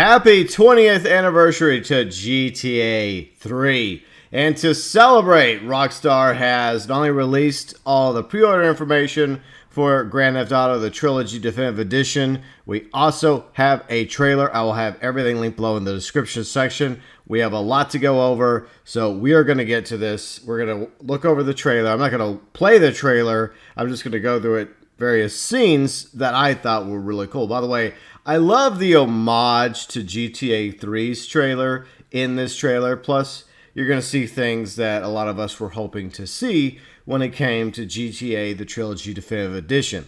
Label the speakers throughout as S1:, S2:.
S1: Happy 20th anniversary to GTA 3. And to celebrate, Rockstar has not only released all the pre-order information for Grand Theft Auto, the Trilogy Definitive Edition, we also have a trailer. I will have everything linked below in the description section. We have a lot to go over, so we are going to get to this. We're going to look over the trailer. I'm not going to play the trailer. I'm just going to go through it, various scenes that I thought were really cool. By the way, I love the homage to GTA 3's trailer in this trailer. Plus, you're going to see things that a lot of us were hoping to see when it came to GTA, the Trilogy Definitive Edition.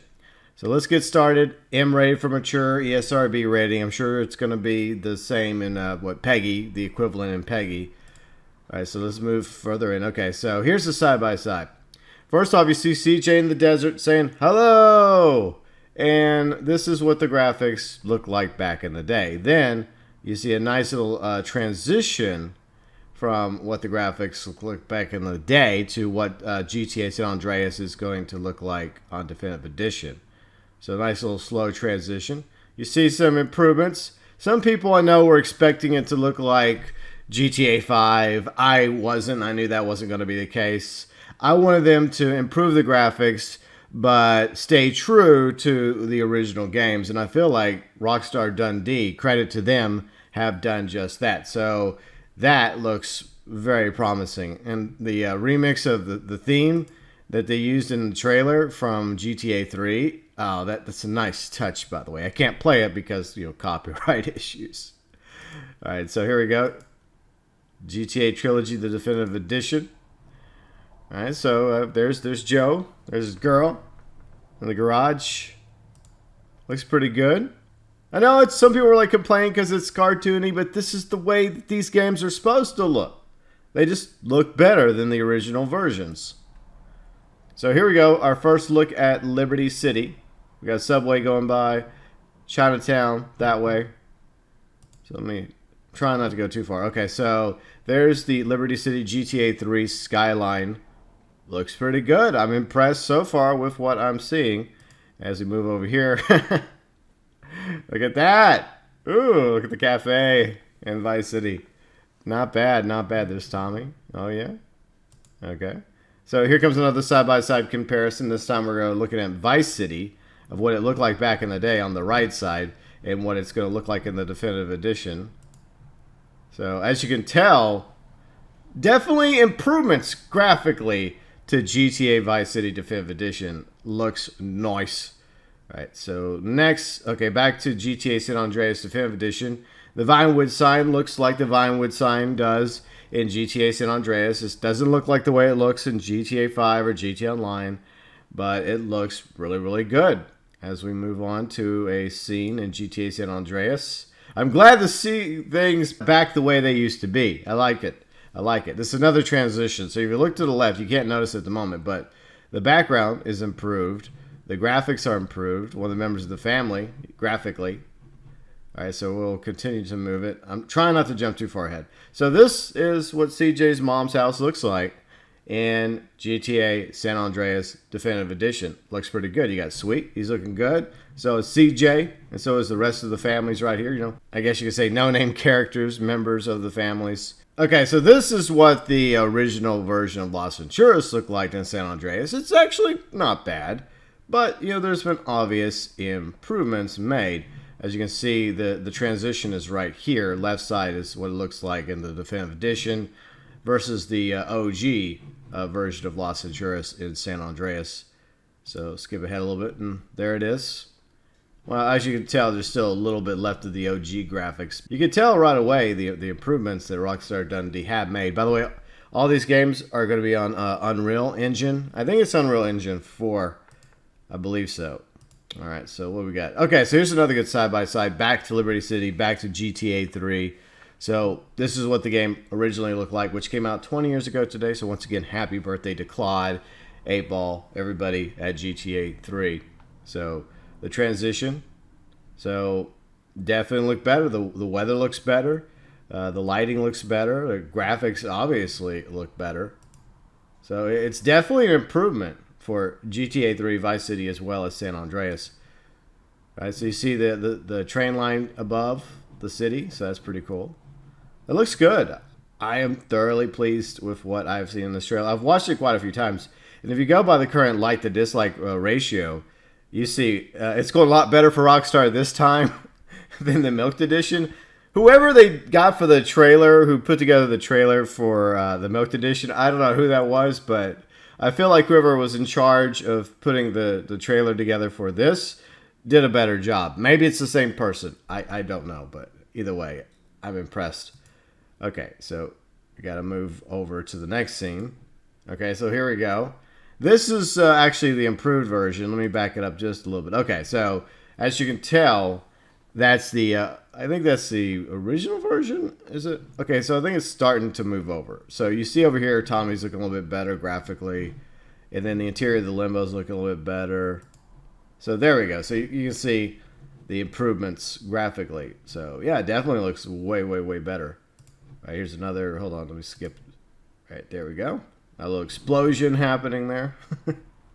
S1: So let's get started. M rated for mature, ESRB rating. I'm sure it's going to be the same in PEGI, the equivalent in PEGI. All right, so let's move further in. Okay, so here's the side-by-side. First off, you see CJ in the desert saying, hello! And this is what the graphics looked like back in the day. Then you see a nice little transition from what the graphics look like back in the day to what GTA San Andreas is going to look like on Definitive Edition. So a nice little slow transition. You see some improvements. Some people I know were expecting it to look like GTA 5. I wasn't. I knew that wasn't going to be the case. I wanted them to improve the graphics, but stay true to the original games. And I feel like Rockstar Dundee, credit to them, have done just that. So that looks very promising. And the remix of the theme that they used in the trailer from GTA 3, oh, that's a nice touch, by the way. I can't play it because, copyright issues. All right, so here we go. GTA Trilogy, the Definitive Edition. All right, so there's Joe. There's his girl in the garage. Looks pretty good. I know some people are like complaining because it's cartoony, but this is the way that these games are supposed to look. They just look better than the original versions. So here we go. Our first look at Liberty City. We got a subway going by. Chinatown that way. So let me try not to go too far. Okay, so there's the Liberty City GTA 3 skyline. Looks pretty good. I'm impressed so far with what I'm seeing. As we move over here. Look at that. Ooh, look at the cafe in Vice City. Not bad, not bad. There's Tommy. Oh, yeah. Okay. So here comes another side-by-side comparison. This time we're going to look at Vice City of what it looked like back in the day on the right side and what it's going to look like in the Definitive Edition. So as you can tell, definitely improvements graphically to GTA Vice City Definitive Edition. Looks nice. All right, so next, okay, back to GTA San Andreas Definitive Edition. The Vinewood sign looks like the Vinewood sign does in GTA San Andreas. This doesn't look like the way it looks in GTA 5 or GTA Online, but it looks really, really good. As we move on to a scene in GTA San Andreas. I'm glad to see things back the way they used to be. I like it. I like it. This is another transition. So if you look to the left, you can't notice it at the moment, but the background is improved. The graphics are improved. One of the members of the family, graphically. All right, so we'll continue to move it. I'm trying not to jump too far ahead. So this is what CJ's mom's house looks like in GTA San Andreas Definitive Edition. Looks pretty good. You got Sweet. He's looking good. So is CJ, and so is the rest of the families right here. I guess you could say no-name characters, members of the families. Okay, so this is what the original version of Las Venturas looked like in San Andreas. It's actually not bad. But, there's been obvious improvements made. As you can see, the transition is right here. Left side is what it looks like in the Definitive Edition versus the OG version of Las Venturas in San Andreas. So skip ahead a little bit, and there it is. Well, as you can tell, there's still a little bit left of the OG graphics. You can tell right away the improvements that Rockstar Dundee have made. By the way, all these games are going to be on Unreal Engine. I think it's Unreal Engine 4. I believe so. All right, so what we got? Okay, so here's another good side-by-side. Back to Liberty City, back to GTA 3. So this is what the game originally looked like, which came out 20 years ago today. So once again, happy birthday to Claude, 8-Ball, everybody at GTA 3. So the transition. So definitely look better. The weather looks better. The lighting looks better. The graphics obviously look better. So it's definitely an improvement for GTA 3, Vice City, as well as San Andreas. Right, so you see the train line above, the city, so that's pretty cool. It looks good. I am thoroughly pleased with what I've seen in this trailer. I've watched it quite a few times, and if you go by the current like to dislike ratio, you see it's going a lot better for Rockstar this time than the Milked Edition. Whoever they got for the trailer, who put together the trailer for the Milked Edition, I don't know who that was, but I feel like whoever was in charge of putting the trailer together for this did a better job. Maybe it's the same person. I don't know, but either way, I'm impressed. Okay, so we got to move over to the next scene. Okay, so here we go. This is actually the improved version. Let me back it up just a little bit. Okay, so as you can tell, that's the, I think that's the original version, is it? Okay, so I think it's starting to move over. So you see over here, Tommy's looking a little bit better graphically. And then the interior of the limbo's looking a little bit better. So there we go. So you can see the improvements graphically. So yeah, it definitely looks way, way, way better. All right, here's another, hold on, let me skip. All right, there we go. A little explosion happening there.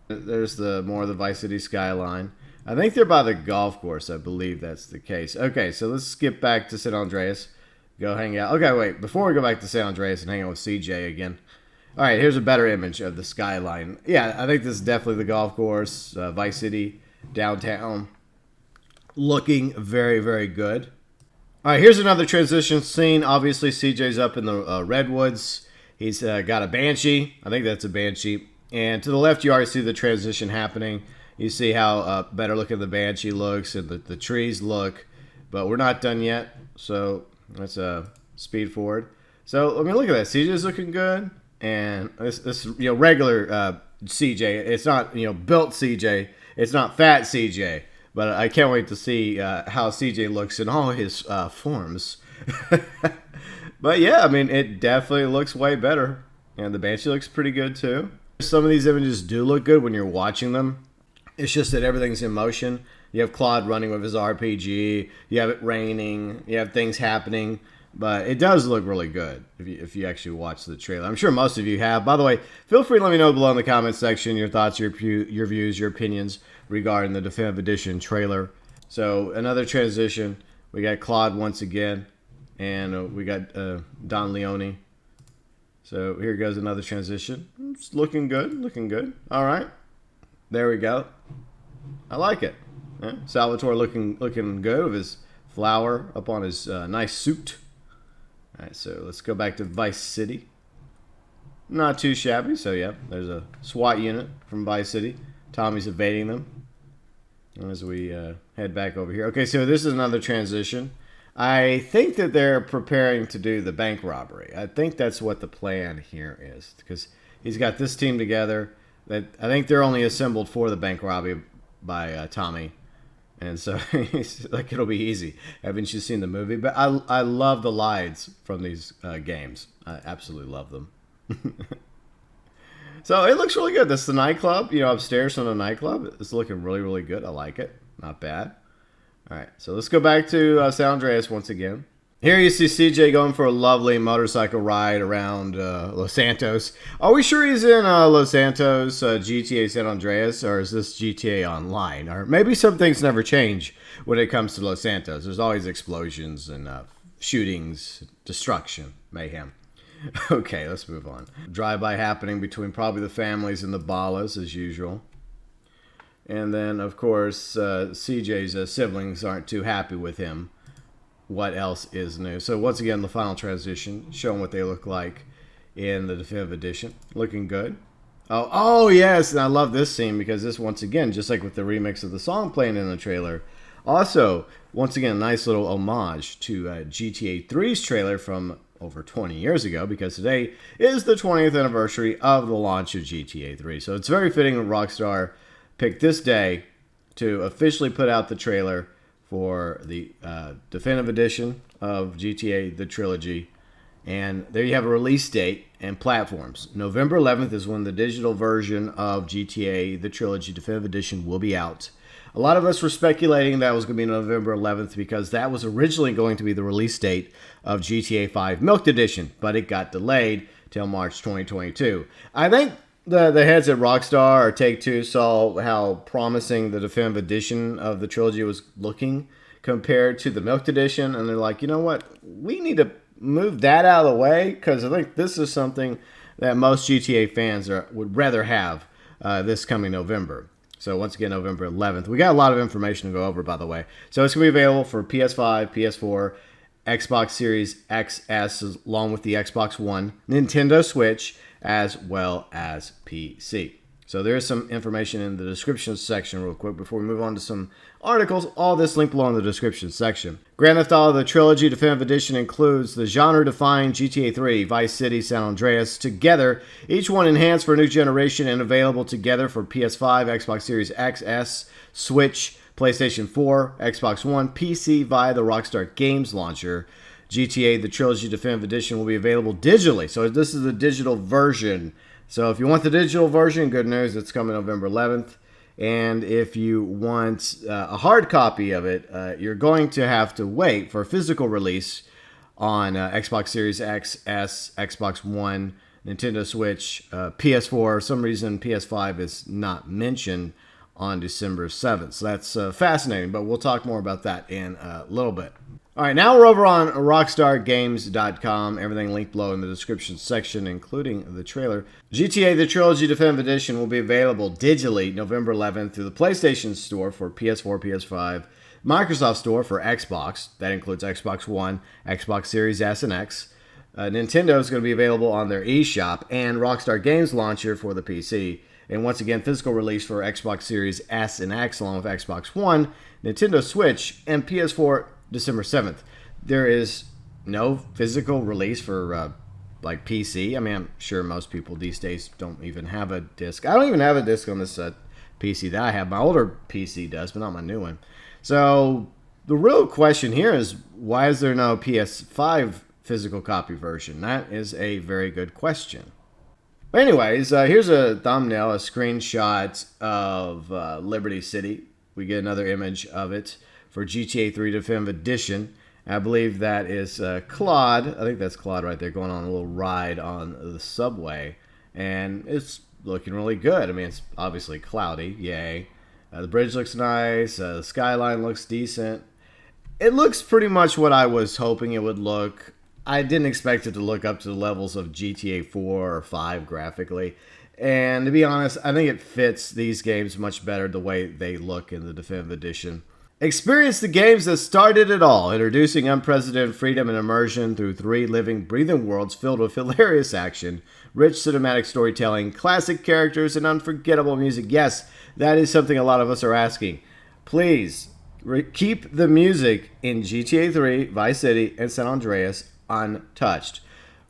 S1: There's the more of the Vice City skyline. I think they're by the golf course. I believe that's the case. Okay, so let's skip back to San Andreas. Go hang out. Okay, wait. Before we go back to San Andreas and hang out with CJ again. All right, here's a better image of the skyline. Yeah, I think this is definitely the golf course. Vice City, downtown. Looking very, very good. All right, here's another transition scene. Obviously, CJ's up in the redwoods. He's got a Banshee. I think that's a Banshee. And to the left, you already see the transition happening. You see how better looking the Banshee looks and the trees look. But we're not done yet, so let's speed forward. So, I mean, look at that. CJ's looking good. And this regular CJ. It's not, built CJ. It's not fat CJ. But I can't wait to see how CJ looks in all his forms. But yeah, I mean, it definitely looks way better. And the Banshee looks pretty good too. Some of these images do look good when you're watching them. It's just that everything's in motion. You have Claude running with his RPG. You have it raining. You have things happening. But it does look really good if you actually watch the trailer. I'm sure most of you have. By the way, feel free to let me know below in the comments section your thoughts, your views, your opinions regarding the Definitive Edition trailer. So another transition. We got Claude once again. And we got Don Leone. So here goes another transition. It's looking good. Looking good. All right. There we go. I like it. Yeah. Salvatore looking good with his flower up on his nice suit. All right, so let's go back to Vice City. Not too shabby. So yeah, there's a SWAT unit from Vice City. Tommy's evading them as we head back over here. Okay, so this is another transition. I think that they're preparing to do the bank robbery. I think that's what the plan here is, because he's got this team together. That I think they're only assembled for the bank robbery by Tommy, and so he's like, it'll be easy. Haven't you seen the movie? But I love the lines from these games. I absolutely love them. So it looks really good. This is the nightclub, upstairs from the nightclub. It's looking really, really good. I like it. Not bad. All right, so let's go back to San Andreas once again. Here you see CJ going for a lovely motorcycle ride around Los Santos. Are we sure he's in Los Santos, GTA San Andreas, or is this GTA Online? Or maybe some things never change when it comes to Los Santos. There's always explosions and shootings, destruction, mayhem. Okay, let's move on. Drive-by happening between probably the families and the Ballas, as usual. And then, of course, CJ's siblings aren't too happy with him. What else is new? So, once again, the final transition, showing what they look like in the Definitive Edition. Looking good. Oh, yes, and I love this scene because this, once again, just like with the remix of the song playing in the trailer, also, once again, a nice little homage to GTA 3's trailer from over 20 years ago, because today is the 20th anniversary of the launch of GTA 3. So, it's very fitting that Rockstar picked this day to officially put out the trailer for the Definitive Edition of GTA, the Trilogy. And there you have a release date and platforms. November 11th is when the digital version of GTA, the Trilogy Definitive Edition will be out. A lot of us were speculating that was going to be November 11th because that was originally going to be the release date of GTA 5 Milked Edition, but it got delayed till March 2022. I think the heads at Rockstar or Take-Two saw how promising the Definitive Edition of the Trilogy was looking compared to the Milk Edition, and they're like, you know what, we need to move that out of the way, because I think this is something that most GTA fans would rather have this coming November. So once again, November 11th. We got a lot of information to go over, by the way. So it's going to be available for PS5, PS4, Xbox Series XS, along with the Xbox One, Nintendo Switch, as well as PC. So there's some information in the description section real quick before we move on to some articles. All this linked below in the description section. Grand Theft Auto: The Trilogy Definitive Edition includes the genre-defined GTA 3, Vice City, San Andreas together, each one enhanced for a new generation and available together for PS5, Xbox Series XS, Switch, PlayStation 4, Xbox One, PC via the Rockstar Games launcher. GTA: The Trilogy Definitive Edition will be available digitally. So this is the digital version. So if you want the digital version, good news, it's coming November 11th. And if you want a hard copy of it, you're going to have to wait for a physical release on Xbox Series X, S, Xbox One, Nintendo Switch, PS4. For some reason, PS5 is not mentioned on December 7th. So that's fascinating, but we'll talk more about that in a little bit. All right, now we're over on RockstarGames.com. Everything linked below in the description section, including the trailer. GTA: The Trilogy Definitive Edition will be available digitally November 11th through the PlayStation Store for PS4, PS5, Microsoft Store for Xbox. That includes Xbox One, Xbox Series S and X. Nintendo is going to be available on their eShop and Rockstar Games Launcher for the PC. And once again, physical release for Xbox Series S and X along with Xbox One, Nintendo Switch, and PS4 December 7th. There is no physical release for like PC. I mean, I'm sure most people these days don't even have a disc. I don't even have a disc on this PC that I have. My older PC does, but not my new one. So the real question here is, why is there no PS5 physical copy version? That is a very good question. But anyways, here's a thumbnail, a screenshot of Liberty City. We get another image of it for GTA 3 Definitive Edition. I believe that is Claude. I think that's Claude right there going on a little ride on the subway. And it's looking really good. I mean, it's obviously cloudy. Yay. The bridge looks nice. The skyline looks decent. It looks pretty much what I was hoping it would look. I didn't expect it to look up to the levels of GTA 4 or 5 graphically. And to be honest, I think it fits these games much better the way they look in the Definitive Edition. Experience the games that started it all, introducing unprecedented freedom and immersion through 3 living, breathing worlds filled with hilarious action, rich cinematic storytelling, classic characters, and unforgettable music. Yes, that is something a lot of us are asking. Please, keep the music in GTA 3, Vice City, and San Andreas untouched.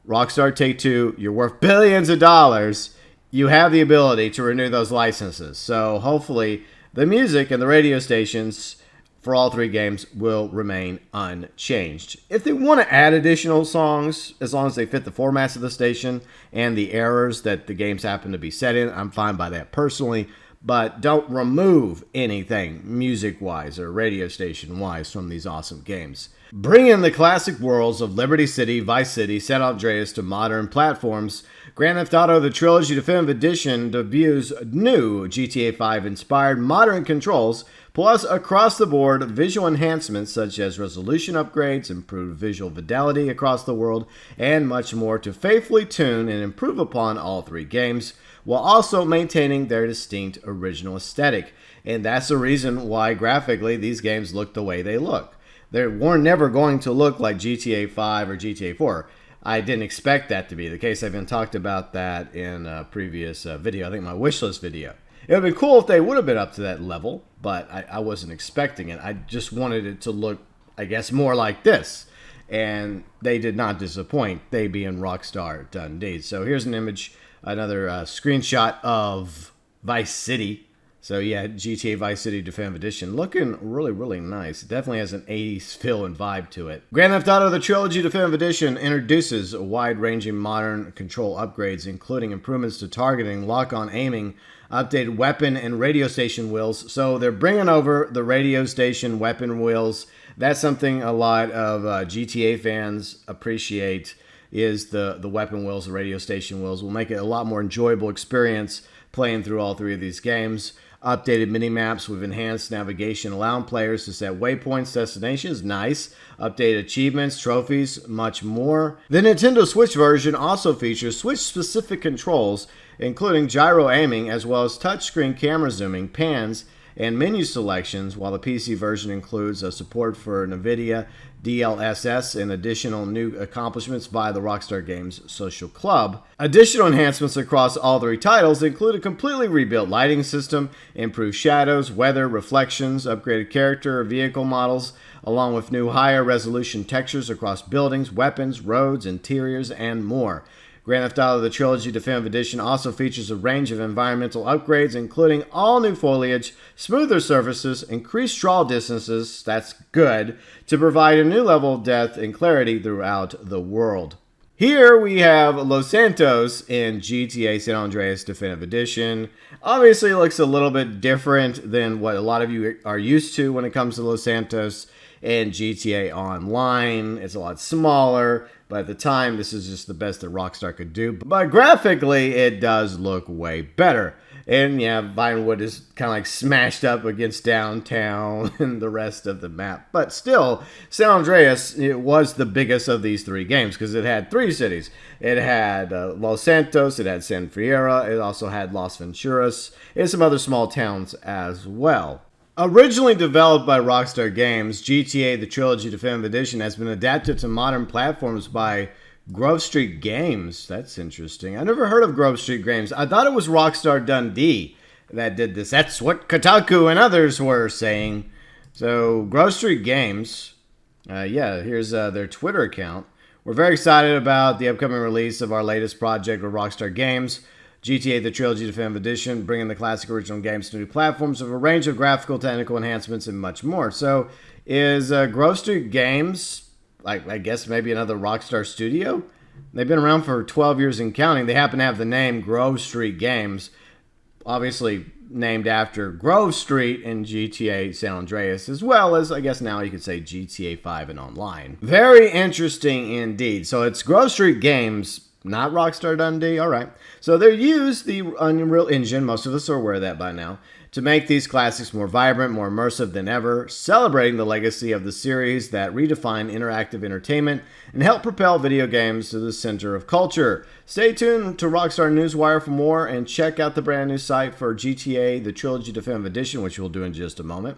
S1: Rockstar Take-Two, you're worth billions of dollars. You have the ability to renew those licenses. So hopefully the music and the radio stations for all 3 games will remain unchanged. If they want to add additional songs, as long as they fit the formats of the station and the errors that the games happen to be set in, I'm fine by that personally. But don't remove anything music-wise or radio station-wise from these awesome games. Bring in the classic worlds of Liberty City, Vice City, San Andreas to modern platforms. Grand Theft Auto: The Trilogy Definitive Edition debuts new GTA 5-inspired modern controls, plus across-the-board visual enhancements such as resolution upgrades, improved visual fidelity across the world, and much more to faithfully tune and improve upon all 3 games, while also maintaining their distinct original aesthetic. And that's the reason why graphically these games look the way they look. They were never going to look like GTA 5 or GTA 4. I didn't expect that to be the case. I've even talked about that in a previous video, I think my wishlist video. It would have been cool if they would have been up to that level, but I wasn't expecting it. I just wanted it to look, I guess, more like this. And they did not disappoint, they being Rockstar Dundee. So here's an image, another screenshot of Vice City. So yeah, GTA Vice City Definitive Edition looking really, really nice. It definitely has an 80s feel and vibe to it. Grand Theft Auto: The Trilogy Definitive Edition introduces wide-ranging modern control upgrades, including improvements to targeting, lock-on aiming, updated weapon and radio station wheels. So they're bringing over the radio station weapon wheels. That's something a lot of GTA fans appreciate, is the weapon wheels, the radio station wheels. Will make it a lot more enjoyable experience playing through all 3 of these games. Updated mini-maps with enhanced navigation, allowing players to set waypoints, destinations, nice. Updated achievements, trophies, much more. The Nintendo Switch version also features Switch-specific controls, including gyro aiming, as well as touchscreen camera zooming, pans, and menu selections, while the PC version includes a support for NVIDIA DLSS and additional new accomplishments via the Rockstar Games Social Club. Additional enhancements across all three titles include a completely rebuilt lighting system, improved shadows, weather, reflections, upgraded character or vehicle models, along with new higher resolution textures across buildings, weapons, roads, interiors, and more. Grand Theft Auto The Trilogy Definitive Edition also features a range of environmental upgrades, including all new foliage, smoother surfaces, increased draw distances, that's good, to provide a new level of depth and clarity throughout the world. Here we have Los Santos in GTA San Andreas Definitive Edition. Obviously it looks a little bit different than what a lot of you are used to when it comes to Los Santos and GTA Online. It's a lot smaller, but at the time, this is just the best that Rockstar could do. But graphically, it does look way better. And yeah, Vinewood is kind of like smashed up against downtown and the rest of the map. But still, San Andreas, it was the biggest of these three games because it had three cities. It had Los Santos, it had San Fierro, it also had Las Venturas, and some other small towns as well. Originally developed by Rockstar Games, GTA The Trilogy Definitive Edition has been adapted to modern platforms by Grove Street Games. That's interesting. I never heard of Grove Street Games. I thought it was Rockstar Dundee that did this. That's what Kotaku and others were saying. So, Grove Street Games, here's their Twitter account. We're very excited about the upcoming release of our latest project with Rockstar Games, GTA The Trilogy Definitive Edition, bringing the classic original games to new platforms with a range of graphical, technical enhancements, and much more. So, is Grove Street Games, I guess maybe another Rockstar studio? They've been around for 12 years and counting. They happen to have the name Grove Street Games, obviously named after Grove Street in GTA San Andreas, as well as, I guess now you could say, GTA 5 and Online. Very interesting indeed. So, it's Grove Street Games, not Rockstar Dundee, all right. So they use the Unreal Engine, most of us are aware of that by now, to make these classics more vibrant, more immersive than ever, celebrating the legacy of the series that redefine interactive entertainment and help propel video games to the center of culture. Stay tuned to Rockstar Newswire for more and check out the brand new site for GTA The Trilogy Definitive Edition, which we'll do in just a moment.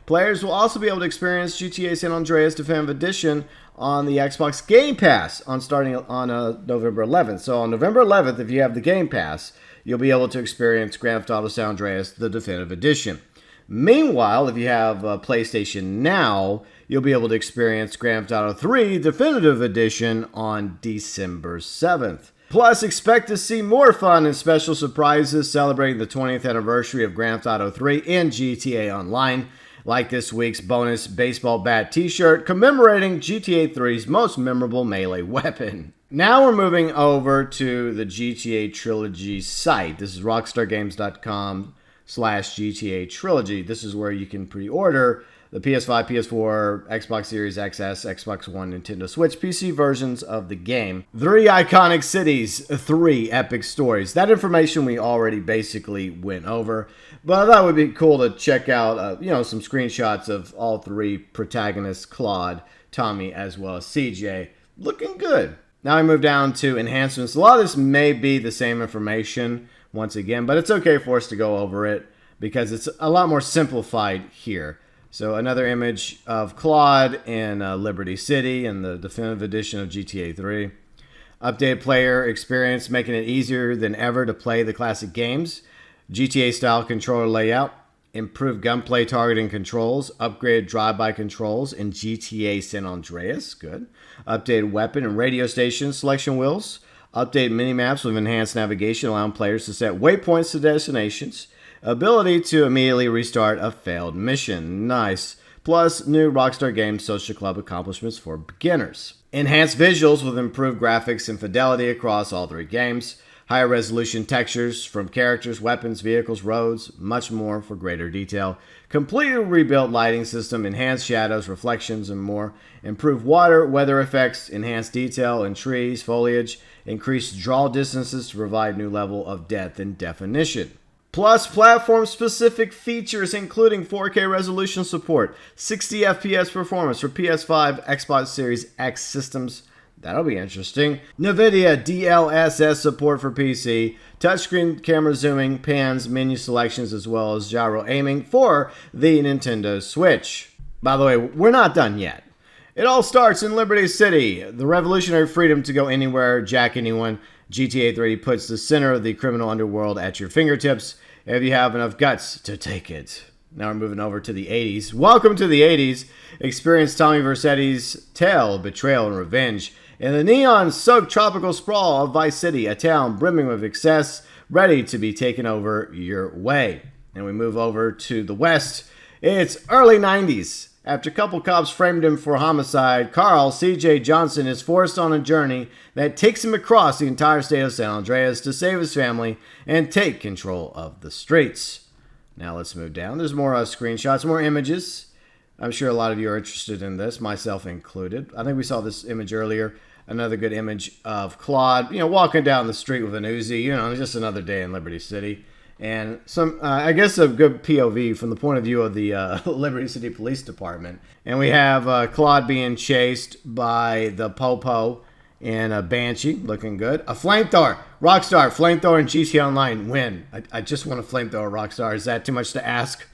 S1: Players will also be able to experience GTA San Andreas Definitive Edition on the Xbox Game Pass starting on November 11th. So on November 11th, if you have the Game Pass, you'll be able to experience Grand Theft Auto San Andreas, the Definitive Edition. Meanwhile, if you have PlayStation Now, you'll be able to experience Grand Theft Auto 3 Definitive Edition on December 7th. Plus, expect to see more fun and special surprises celebrating the 20th anniversary of Grand Theft Auto 3 in GTA Online, like this week's bonus baseball bat t-shirt commemorating GTA 3's most memorable melee weapon. Now we're moving over to the GTA Trilogy site. This is rockstargames.com/GTA Trilogy. This is where you can pre-order the PS5, PS4, Xbox Series XS, Xbox One, Nintendo Switch, PC versions of the game. 3 iconic cities, 3 epic stories. That information we already basically went over, but I thought it would be cool to check out, some screenshots of all 3 protagonists, Claude, Tommy, as well as CJ. Looking good. Now I move down to enhancements. A lot of this may be the same information once again, but it's okay for us to go over it because it's a lot more simplified here. So another image of Claude in Liberty City in the definitive edition of GTA 3. Updated player experience, making it easier than ever to play the classic games. GTA-style controller layout. Improved gunplay targeting controls. Upgraded drive-by controls in GTA San Andreas. Good. Updated weapon and radio station selection wheels. Updated mini-maps with enhanced navigation, allowing players to set waypoints to destinations. Ability to immediately restart a failed mission. Nice. Plus, new Rockstar Games Social Club accomplishments for beginners. Enhanced visuals with improved graphics and fidelity across all 3 games. Higher resolution textures from characters, weapons, vehicles, roads, much more for greater detail. Completely rebuilt lighting system, enhanced shadows, reflections, and more. Improved water, weather effects, enhanced detail in trees, foliage. Increased draw distances to provide new level of depth and definition. plus platform-specific features including 4K resolution support, 60 FPS performance for PS5, Xbox Series X systems. That'll be interesting. NVIDIA DLSS support for PC, touchscreen camera zooming, pans, menu selections, as well as gyro aiming for the Nintendo Switch. By the way, we're not done yet. It all starts in Liberty City, the revolutionary freedom to go anywhere, jack anyone. GTA 3 puts the center of the criminal underworld at your fingertips if you have enough guts to take it. Now we're moving over to the 80s. Welcome to the 80s. Experience Tommy Vercetti's tale of betrayal and revenge in the neon-soaked tropical sprawl of Vice City, a town brimming with excess, ready to be taken over your way. And we move over to the West. It's early 90s. After a couple cops framed him for homicide, Carl C.J. Johnson is forced on a journey that takes him across the entire state of San Andreas to save his family and take control of the streets. Now let's move down. There's more screenshots, more images. I'm sure a lot of you are interested in this, myself included. I think we saw this image earlier. Another good image of Claude, walking down the street with an Uzi. Just another day in Liberty City. And some, I guess, a good POV from the point of view of the Liberty City Police Department. And we have Claude being chased by the Popo and a Banshee, looking good. A flamethrower, Rockstar, flamethrower and GTA Online win. I just want a flamethrower, Rockstar. Is that too much to ask?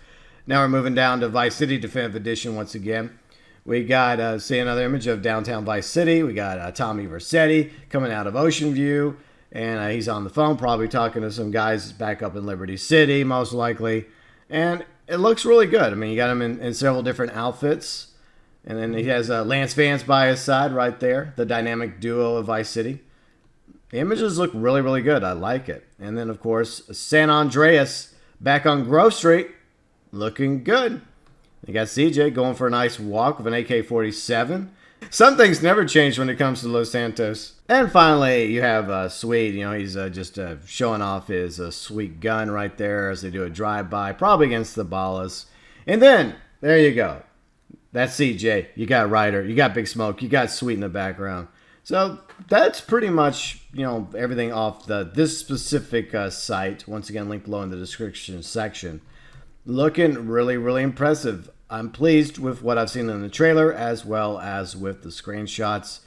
S1: Now we're moving down to Vice City Definitive Edition once again. We got, see another image of downtown Vice City. We got Tommy Vercetti coming out of Ocean View. And he's on the phone, probably talking to some guys back up in Liberty City, most likely. And it looks really good. I mean, you got him in several different outfits. And then he has Lance Vance by his side right there, the dynamic duo of Vice City. The images look really, really good. I like it. And then, of course, San Andreas back on Grove Street, looking good. You got CJ going for a nice walk with an AK-47. Some things never change when it comes to Los Santos. And finally, you have Sweet. He's just showing off his sweet gun right there as they do a drive-by, probably against the Ballas. And then, there you go. That's CJ. You got Ryder. You got Big Smoke. You got Sweet in the background. So that's pretty much, everything off this specific site. Once again, link below in the description section. Looking really, really impressive. I'm pleased with what I've seen in the trailer as well as with the screenshots.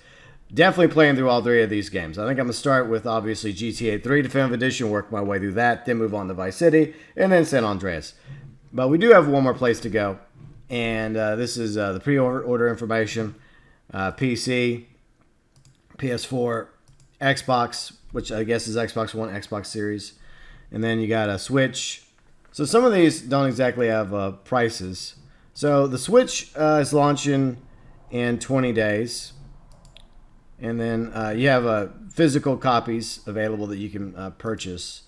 S1: Definitely playing through all three of these games. I think I'm going to start with, obviously, GTA 3 Definitive Edition, work my way through that, then move on to Vice City, and then San Andreas. But we do have one more place to go, and this is the pre-order information. PC, PS4, Xbox, which I guess is Xbox One, Xbox Series, and then you got a Switch. So some of these don't exactly have prices. So the Switch is launching in 20 days. And then you have physical copies available that you can purchase.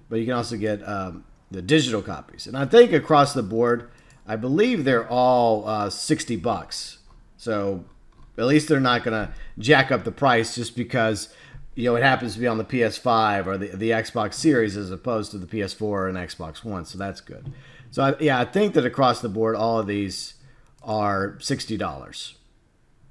S1: But you can also get the digital copies. And I think across the board, I believe they're all $60. So at least they're not going to jack up the price just because it happens to be on the PS5 or the Xbox Series as opposed to the PS4 and Xbox One. So that's good. So, I think that across the board, all of these are $60.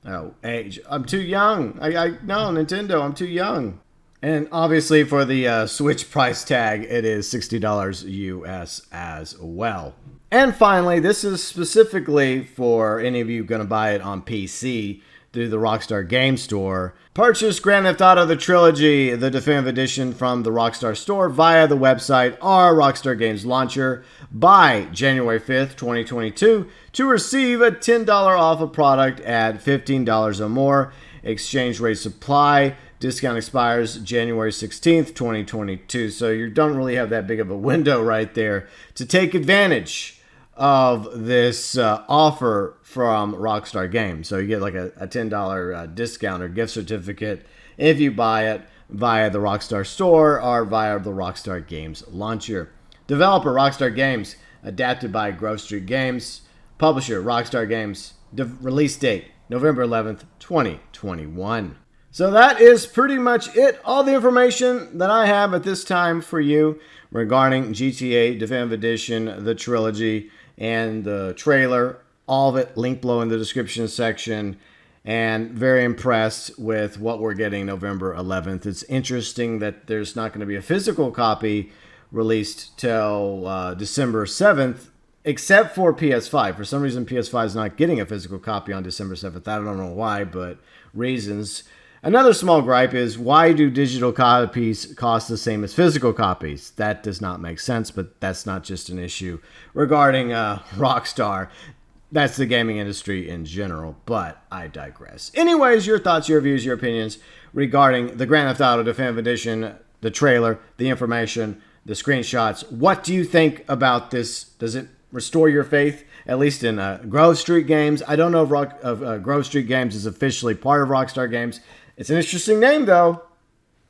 S1: Oh, age. I'm too young. No, Nintendo, I'm too young. And obviously for the Switch price tag, it is $60 US as well. And finally, this is specifically for any of you going to buy it on PC through the Rockstar Game Store. Purchase Grand Theft Auto The Trilogy, the Definitive Edition from the Rockstar Store via the website or Rockstar Games Launcher by January 5th, 2022 to receive a $10 off a product at $15 or more. Exchange rate supply. Discount expires January 16th, 2022. So you don't really have that big of a window right there to take advantage of this offer from Rockstar Games. So you get like a $10 discount or gift certificate if you buy it via the Rockstar Store or via the Rockstar Games Launcher. Developer, Rockstar Games, adapted by Grove Street Games. Publisher, Rockstar Games. Release date, November 11th, 2021. So that is pretty much it. All the information that I have at this time for you regarding GTA Definitive Edition, the Trilogy, and the trailer. All of it linked below in the description section. And very impressed with what we're getting November 11th. It's interesting that there's not going to be a physical copy released till December 7th, except for PS5. For some reason, PS5 is not getting a physical copy on December 7th. I don't know why, but reasons. Another small gripe is, why do digital copies cost the same as physical copies? That does not make sense, but that's not just an issue regarding Rockstar. That's the gaming industry in general, but I digress. Anyways, your thoughts, your views, your opinions regarding the Grand Theft Auto Definitive Edition, the trailer, the information, the screenshots. What do you think about this? Does it restore your faith, at least in Grove Street Games? I don't know if Grove Street Games is officially part of Rockstar Games. It's an interesting name, though.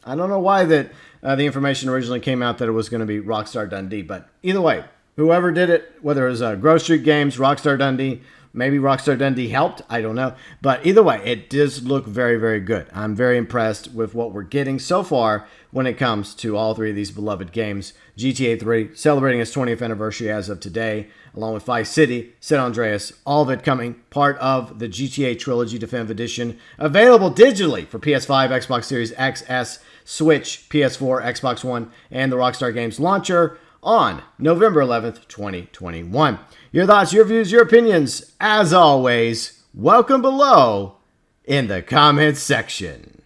S1: I don't know why that the information originally came out that it was going to be Rockstar Dundee, but either way, whoever did it, whether it was Grove Street Games, Rockstar Dundee, maybe Rockstar Dundee helped, I don't know. But either way, it does look very, very good. I'm very impressed with what we're getting so far when it comes to all three of these beloved games. GTA 3 celebrating its 20th anniversary as of today, along with Vice City, San Andreas, all of it coming part of the GTA Trilogy Definitive Edition, available digitally for PS5, Xbox Series X, S, Switch, PS4, Xbox One, and the Rockstar Games launcher on November 11th, 2021. Your thoughts, your views, your opinions, as always, welcome below in the comments section.